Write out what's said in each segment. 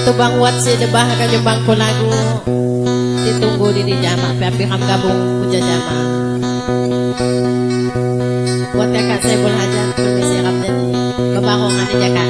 Tubang wat si debah kajembang ko lagu ditunggu di jama tapi kam gabung puja jama buat kakak saya boleh hajar permisi kam jadi kebangungan di jakak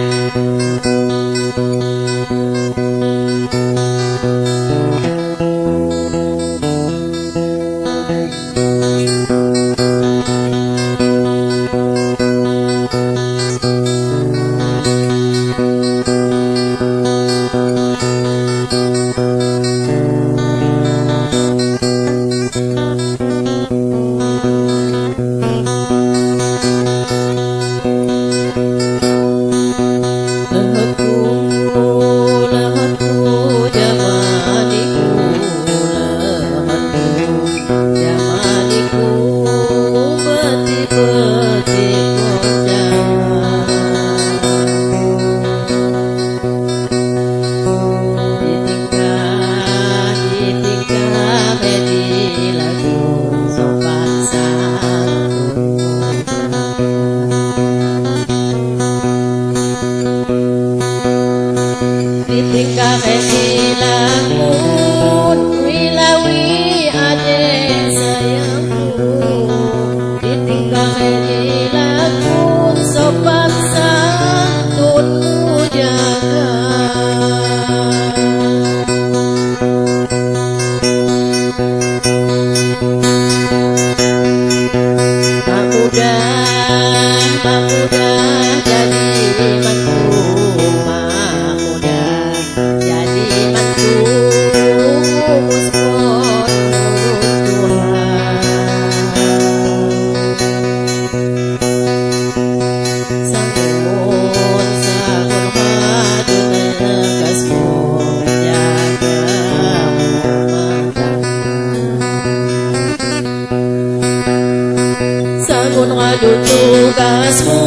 tugasmu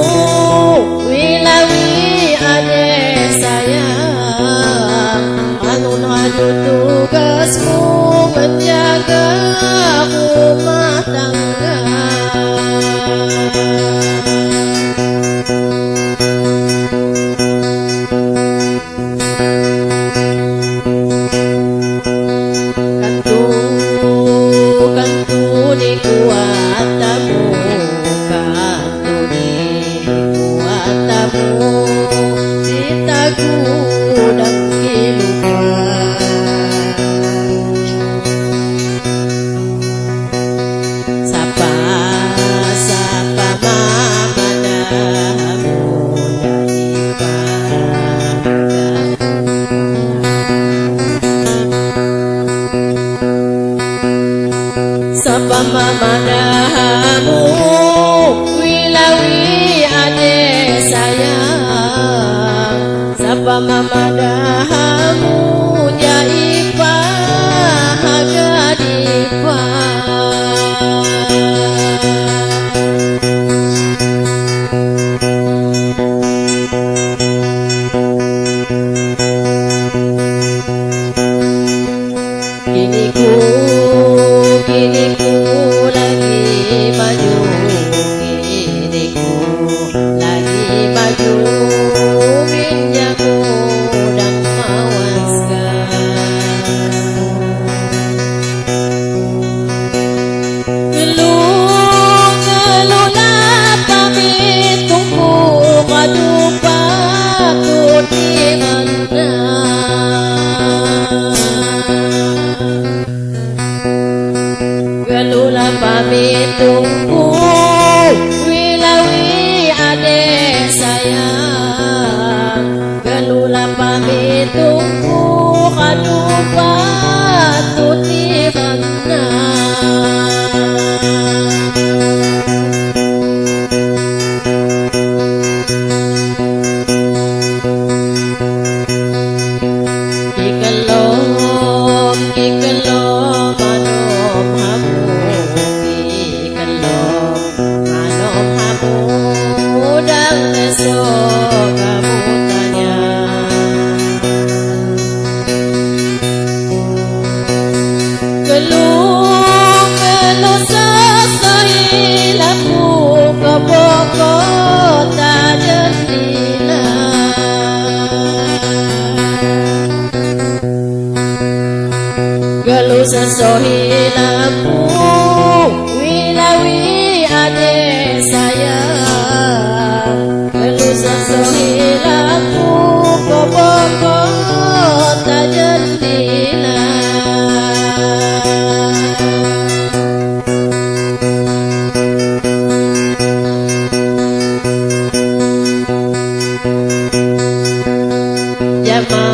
wilawi adik sayang anun adu tugasmu menjaga rumah tangga kantu di kuat tamu ditaku dan kilukan sapa mama damu dari sapa mama damu wilawi adik sayang sapa mama dahamu jaipa hagadipa kiniku lagi maju kiniku lagi maju minjaku dan mawaskan gelulah pamit tunggu kadu patut dimana gelulah pamit tunggu wilawi adik sayang Keluh sesohilaku wilawi adik saya. Keluh sesohilaku koboko tak jendina. Jama